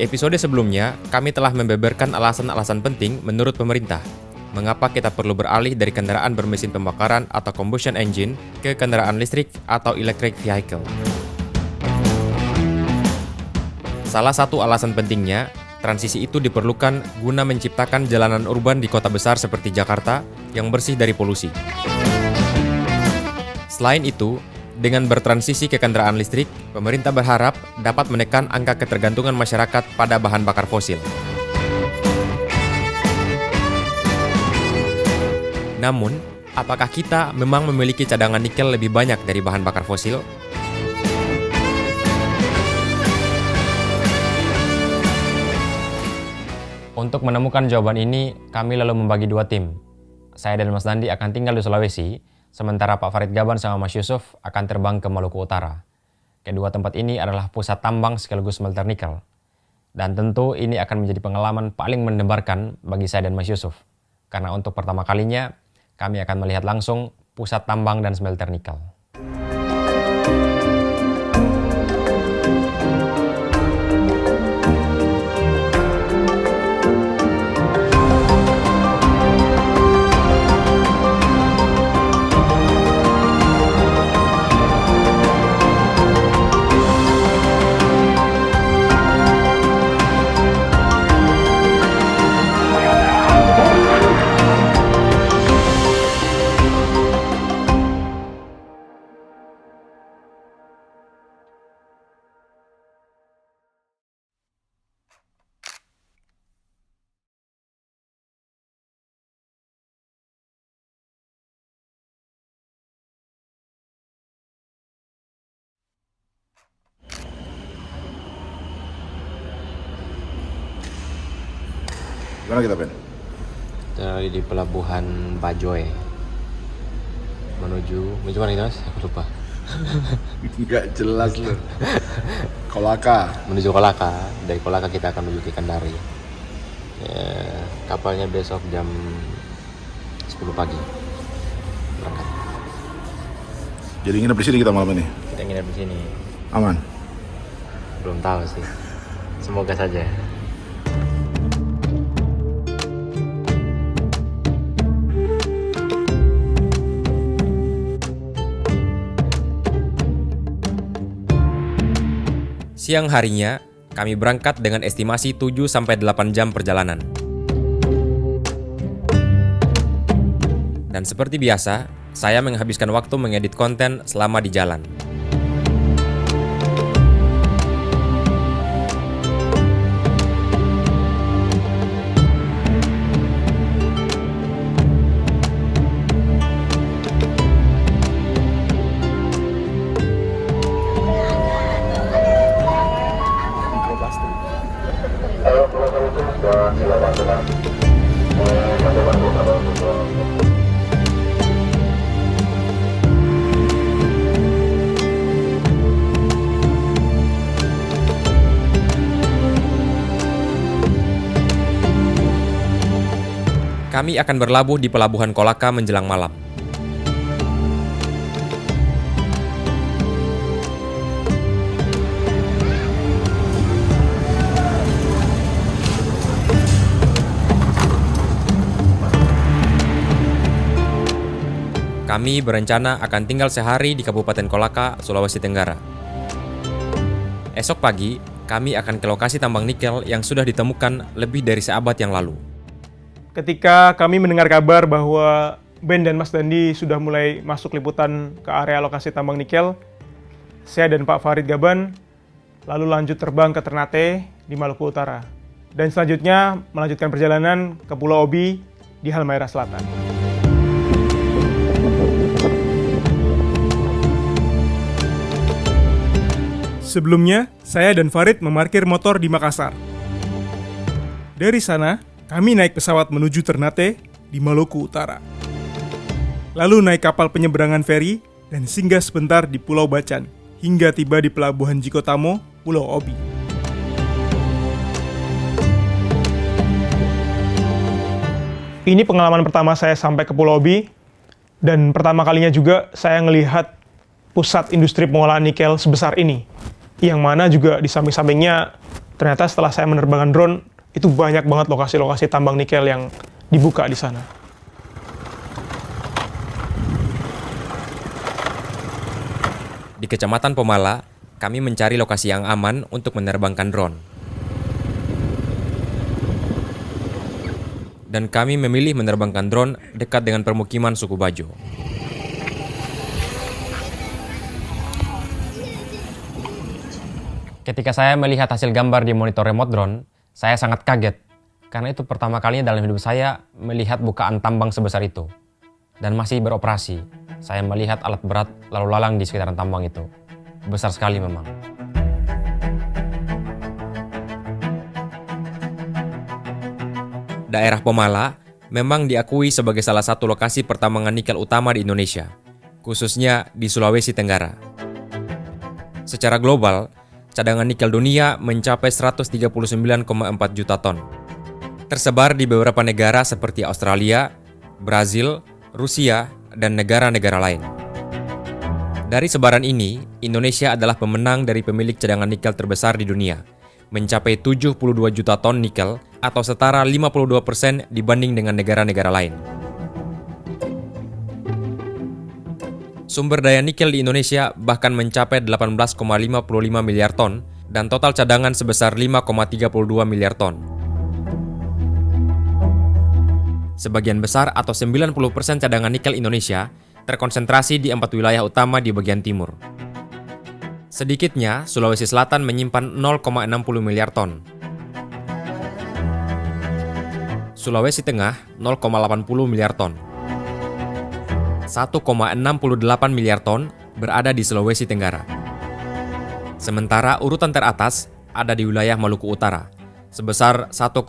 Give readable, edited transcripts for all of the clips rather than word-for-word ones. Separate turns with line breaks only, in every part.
Di episode sebelumnya, kami telah membeberkan alasan-alasan penting menurut pemerintah mengapa kita perlu beralih dari kendaraan bermesin pembakaran atau combustion engine ke kendaraan listrik atau electric vehicle. Salah satu alasan pentingnya, transisi itu diperlukan guna menciptakan jalanan urban di kota besar seperti Jakarta yang bersih dari polusi. Selain itu, dengan bertransisi ke kendaraan listrik, pemerintah berharap dapat menekan angka ketergantungan masyarakat pada bahan bakar fosil. Namun, apakah kita memang memiliki cadangan nikel lebih banyak dari bahan bakar fosil? Untuk menemukan jawaban ini, kami lalu membagi dua tim. Saya dan Mas Dandi akan tinggal di Sulawesi, sementara Pak Farid Gaban sama Mas Yusuf akan terbang ke Maluku Utara. Kedua tempat ini adalah pusat tambang sekaligus smelter nikel. Dan tentu ini akan menjadi pengalaman paling mendebarkan bagi saya dan Mas Yusuf. Karena untuk pertama kalinya, kami akan melihat langsung pusat tambang dan smelter nikel.
Mana kita, Ben?
Kita lagi di pelabuhan Bajoy. Menuju mana kita, Mas? Aku lupa.
Nggak jelas loh. Kolaka.
Menuju Kolaka. Dari Kolaka kita akan menuju ke Kendari. Kapalnya besok jam 10 pagi. Berangkat.
Jadi nginep di sini kita malam ini?
Kita nginep di sini.
Aman?
Belum tahu sih. Semoga saja. Siang harinya, kami berangkat dengan estimasi 7-8 jam perjalanan. Dan seperti biasa, saya menghabiskan waktu mengedit konten selama di jalan. Kami akan berlabuh di pelabuhan Kolaka menjelang malam. Kami berencana akan tinggal sehari di Kabupaten Kolaka, Sulawesi Tenggara. Esok pagi, kami akan ke lokasi tambang nikel yang sudah ditemukan lebih dari seabad yang lalu.
Ketika kami mendengar kabar bahwa Ben dan Mas Dandi sudah mulai masuk liputan ke area lokasi tambang nikel, saya dan Pak Farid Gaban lalu lanjut terbang ke Ternate di Maluku Utara. Dan selanjutnya melanjutkan perjalanan ke Pulau Obi di Halmahera Selatan. Sebelumnya, saya dan Farid memarkir motor di Makassar. Dari sana, kami naik pesawat menuju Ternate di Maluku Utara. Lalu naik kapal penyeberangan feri dan singgah sebentar di Pulau Bacan, hingga tiba di Pelabuhan Jikotamo, Pulau Obi. Ini pengalaman pertama saya sampai ke Pulau Obi, dan pertama kalinya juga saya melihat pusat industri pengolahan nikel sebesar ini, yang mana juga di samping-sampingnya Ternyata setelah saya menerbangkan drone, itu banyak banget lokasi-lokasi tambang nikel yang dibuka di sana.
Di Kecamatan Pomala, kami mencari lokasi yang aman untuk menerbangkan drone. Dan kami memilih menerbangkan drone dekat dengan permukiman suku Bajo. Ketika saya melihat hasil gambar di monitor remote drone, saya sangat kaget. Karena itu pertama kalinya dalam hidup saya melihat bukaan tambang sebesar itu. Dan masih beroperasi. Saya melihat alat berat lalu lalang di sekitaran tambang itu. Besar sekali memang. Daerah Pomala memang diakui sebagai salah satu lokasi pertambangan nikel utama di Indonesia, khususnya di Sulawesi Tenggara. Secara global, cadangan nikel dunia mencapai 139,4 juta ton. Tersebar di beberapa negara seperti Australia, Brazil, Rusia, dan negara-negara lain. Dari sebaran ini, Indonesia adalah pemenang dari pemilik cadangan nikel terbesar di dunia, mencapai 72 juta ton nikel atau setara 52% dibanding dengan negara-negara lain. Sumber daya nikel di Indonesia bahkan mencapai 18,55 miliar ton dan total cadangan sebesar 5,32 miliar ton. Sebagian besar atau 90% cadangan nikel Indonesia terkonsentrasi di 4 wilayah utama di bagian timur. Sedikitnya, Sulawesi Selatan menyimpan 0,60 miliar ton. Sulawesi Tengah 0,80 miliar ton. 1,68 miliar ton berada di Sulawesi Tenggara. Sementara urutan teratas ada di wilayah Maluku Utara, sebesar 1,86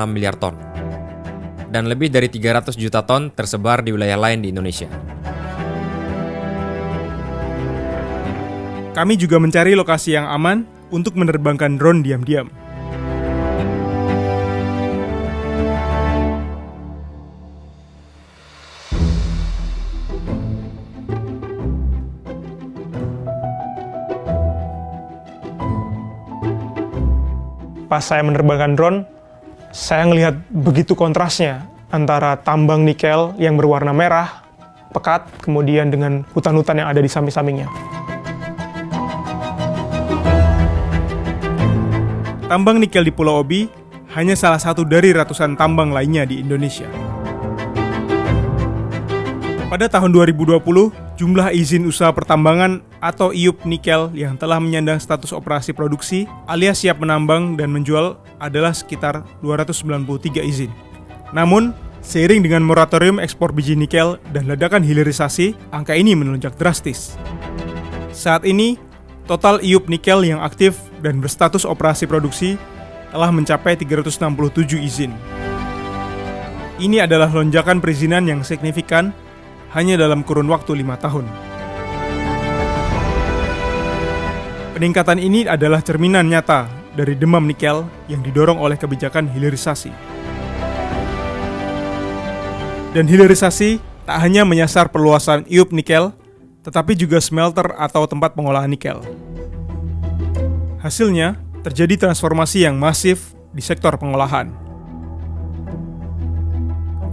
miliar ton. Dan lebih dari 300 juta ton tersebar di wilayah lain di Indonesia.
Kami juga mencari lokasi yang aman untuk menerbangkan drone diam-diam. Pas saya menerbangkan drone, saya melihat begitu kontrasnya antara tambang nikel yang berwarna merah, pekat, kemudian dengan hutan-hutan yang ada di samping-sampingnya. Tambang nikel di Pulau Obi hanya salah satu dari ratusan tambang lainnya di Indonesia. Pada tahun 2020, jumlah izin usaha pertambangan atau IUP nikel yang telah menyandang status operasi produksi alias siap menambang dan menjual adalah sekitar 293 izin. Namun, seiring dengan moratorium ekspor biji nikel dan ledakan hilirisasi, angka ini melonjak drastis. Saat ini, total IUP nikel yang aktif dan berstatus operasi produksi telah mencapai 367 izin. Ini adalah lonjakan perizinan yang signifikan hanya dalam kurun waktu 5 tahun. Peningkatan ini adalah cerminan nyata dari demam nikel yang didorong oleh kebijakan hilirisasi. Dan hilirisasi tak hanya menyasar perluasan IUP nikel, tetapi juga smelter atau tempat pengolahan nikel. Hasilnya, terjadi transformasi yang masif di sektor pengolahan.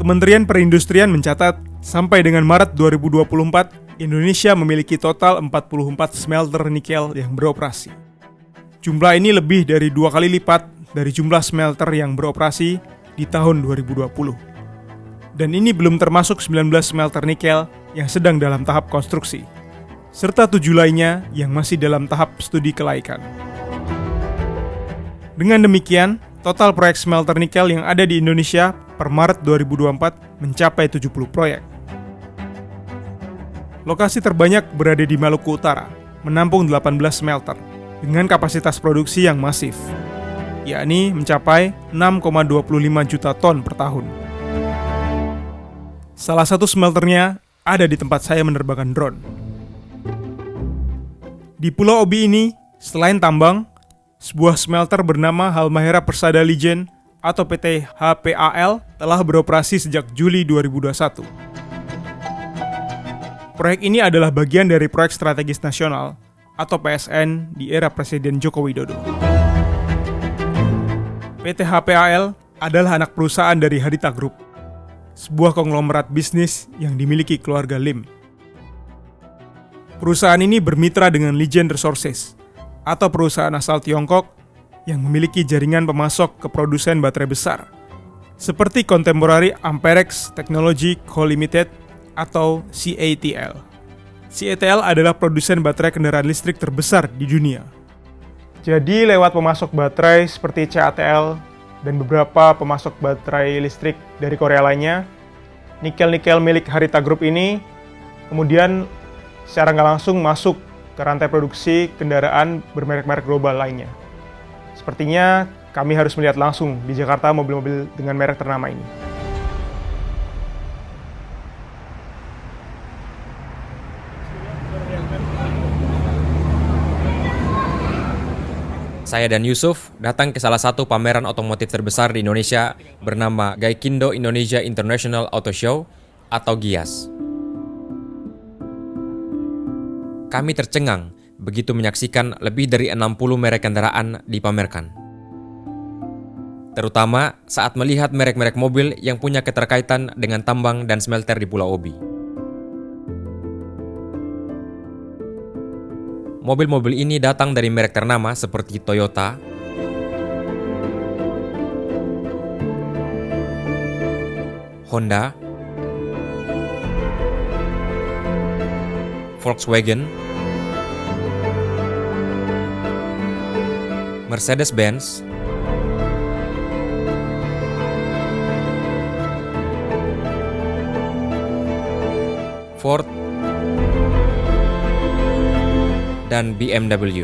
Kementerian Perindustrian mencatat, sampai dengan Maret 2024, Indonesia memiliki total 44 smelter nikel yang beroperasi. Jumlah ini lebih dari 2 kali lipat dari jumlah smelter yang beroperasi di tahun 2020. Dan ini belum termasuk 19 smelter nikel yang sedang dalam tahap konstruksi, serta 7 lainnya yang masih dalam tahap studi kelaikan. Dengan demikian, total proyek smelter nikel yang ada di Indonesia per Maret 2024 mencapai 70 proyek. Lokasi terbanyak berada di Maluku Utara, menampung 18 smelter, dengan kapasitas produksi yang masif, yakni mencapai 6,25 juta ton per tahun. Salah satu smelternya ada di tempat saya menerbangkan drone. Di Pulau Obi ini, selain tambang, sebuah smelter bernama Halmahera Persada Lijen atau PT HPAL telah beroperasi sejak Juli 2021. Proyek ini adalah bagian dari Proyek Strategis Nasional atau PSN di era Presiden Joko Widodo. PT HPAL adalah anak perusahaan dari Harita Group, sebuah konglomerat bisnis yang dimiliki keluarga Lim. Perusahaan ini bermitra dengan Legend Resources, atau perusahaan asal Tiongkok yang memiliki jaringan pemasok ke produsen baterai besar, seperti Contemporary Amperex Technology Co. Limited atau CATL. CATL adalah produsen baterai kendaraan listrik terbesar di dunia. Jadi lewat pemasok baterai seperti CATL dan beberapa pemasok baterai listrik dari Korea lainnya, nikel-nikel milik Harita Group ini kemudian secara nggak langsung masuk ke rantai produksi kendaraan bermerek-merek global lainnya. Sepertinya kami harus melihat langsung di Jakarta mobil-mobil dengan merek ternama ini.
Saya dan Yusuf datang ke salah satu pameran otomotif terbesar di Indonesia bernama Gaikindo Indonesia International Auto Show atau GIAS. Kami tercengang begitu menyaksikan lebih dari 60 merek kendaraan dipamerkan. Terutama saat melihat merek-merek mobil yang punya keterkaitan dengan tambang dan smelter di Pulau Obi. Mobil-mobil ini datang dari merek ternama seperti Toyota, Honda, Volkswagen, Mercedes-Benz, Ford, dan BMW.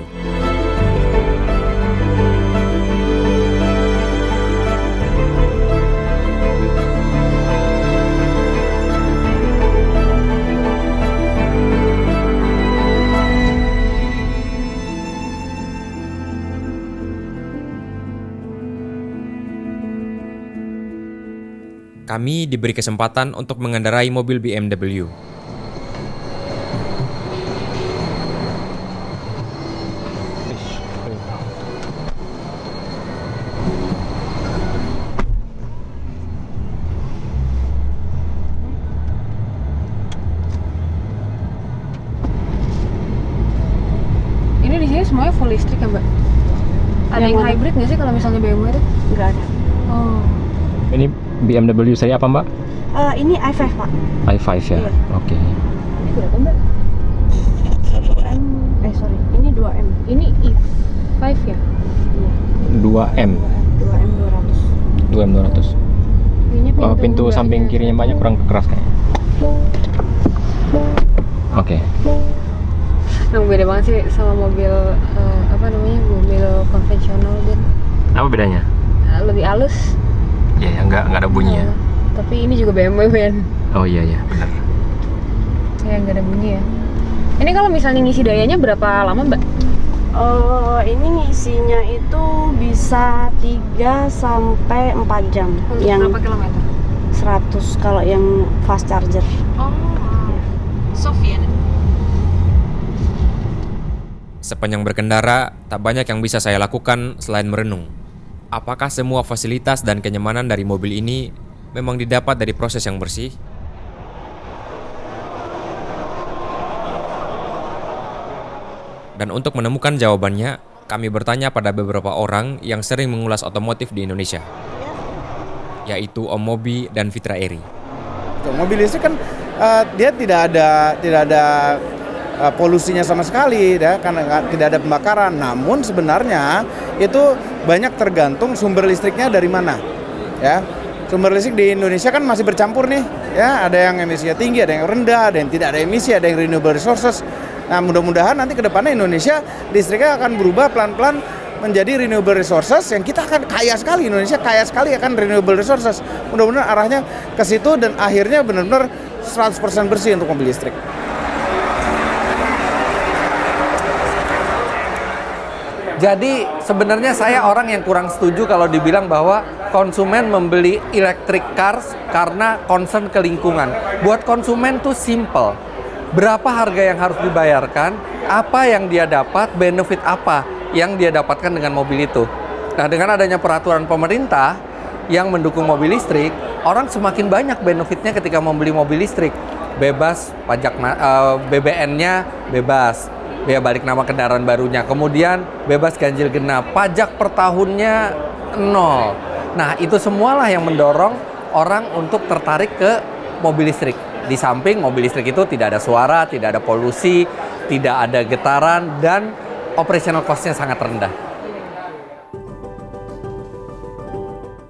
Kami diberi kesempatan untuk mengendarai mobil BMW.
Ini di sini semuanya full listrik ya, Mbak? Ada yang hybrid nggak sih kalau misalnya BMW itu?
Nggak ada.
Oh.
Ini BMW seri apa, Mbak?
Ini i5, Pak.
i5 ya?
Iya.
Oke.
Ini berapa, Mbak?
1M. Sorry. Ini 2M.
Ini i5 ya?
Iya.
2M.
2M 200.
2M 200.
Kayaknya
Pintu
enggak
samping
ada.
kirinya Mbaknya kurang keras kayaknya. Oke.
Nah, beda banget sih sama mobil mobil konvensional dan
Apa bedanya?
lebih halus.
Ya, nggak ada bunyi ya.
Tapi ini juga BMW kan?
Oh iya benar.
Ya nggak ada bunyi ya. Ini kalau misalnya ngisi dayanya berapa lama, Mbak?
Ini ngisinya itu bisa 3 sampai 4 jam.
Untuk
Yang
berapa kilometer?
100 kalau yang fast charger.
Oh, Sofian.
Sepanjang berkendara, tak banyak yang bisa saya lakukan selain merenung. Apakah semua fasilitas dan kenyamanan dari mobil ini memang didapat dari proses yang bersih? Dan untuk menemukan jawabannya, kami bertanya pada beberapa orang yang sering mengulas otomotif di Indonesia, yaitu Om Mobi dan Fitra Eri.
Mobil listrik kan dia tidak ada polusinya sama sekali ya, karena tidak ada pembakaran. Namun sebenarnya itu banyak tergantung sumber listriknya dari mana ya. Sumber listrik di Indonesia kan masih bercampur nih ya, ada yang emisinya tinggi, ada yang rendah, ada yang tidak ada emisi, ada yang renewable resources. Nah, mudah-mudahan nanti ke depannya Indonesia listriknya akan berubah pelan-pelan menjadi renewable resources yang kita akan kaya sekali. Indonesia kaya sekali akan renewable resources. Mudah-mudahan arahnya ke situ dan akhirnya benar-benar 100% bersih untuk mobil listrik.
Jadi sebenarnya saya orang yang kurang setuju kalau dibilang bahwa konsumen membeli electric cars karena concern ke lingkungan. Buat konsumen tuh simple. Berapa harga yang harus dibayarkan, apa yang dia dapat, benefit apa yang dia dapatkan dengan mobil itu. Nah, dengan adanya peraturan pemerintah yang mendukung mobil listrik, orang semakin banyak benefitnya ketika membeli mobil listrik. Bebas pajak BBN-nya bebas, biaya balik nama kendaraan barunya, kemudian bebas ganjil genap, pajak per tahunnya 0. Nah, itu semualah yang mendorong orang untuk tertarik ke mobil listrik. Di samping mobil listrik itu tidak ada suara, tidak ada polusi, tidak ada getaran, dan operational cost-nya sangat rendah.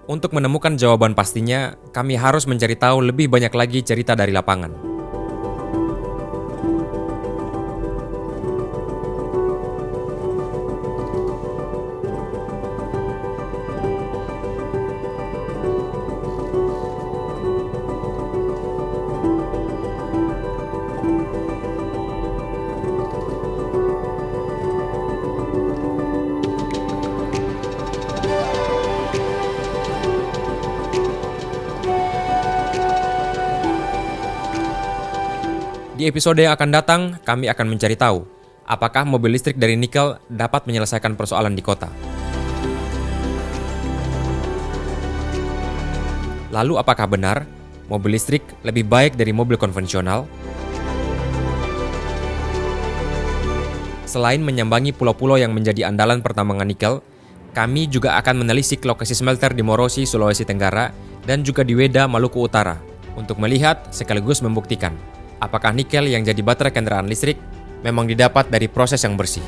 Untuk menemukan jawaban pastinya, kami harus mencari tahu lebih banyak lagi cerita dari lapangan. Di episode yang akan datang, kami akan mencari tahu apakah mobil listrik dari nikel dapat menyelesaikan persoalan di kota. Lalu apakah benar mobil listrik lebih baik dari mobil konvensional? Selain menyambangi pulau-pulau yang menjadi andalan pertambangan nikel, kami juga akan menelisik lokasi smelter di Morosi, Sulawesi Tenggara, dan juga di Weda, Maluku Utara, untuk melihat sekaligus membuktikan apakah nikel yang jadi baterai kendaraan listrik memang didapat dari proses yang bersih.